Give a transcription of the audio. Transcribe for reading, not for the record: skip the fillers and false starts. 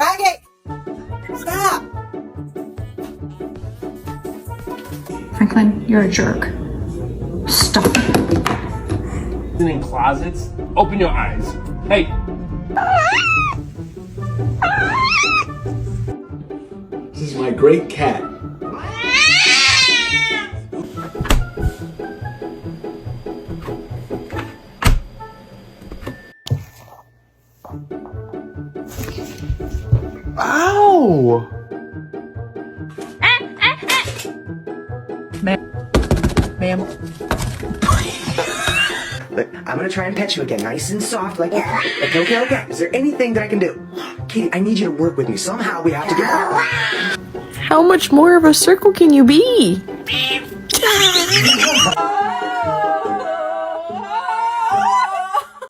Maggie! Stop! Franklin, you're a jerk. Stop. In closets. Open your eyes. Hey. This is my great cat. Ow! Ma'am. Look, I'm gonna try and pet you again, nice and soft, like, okay. Is there anything that I can do? Katie, I need you to work with me. Somehow we have to get... How much more of a circle can you be?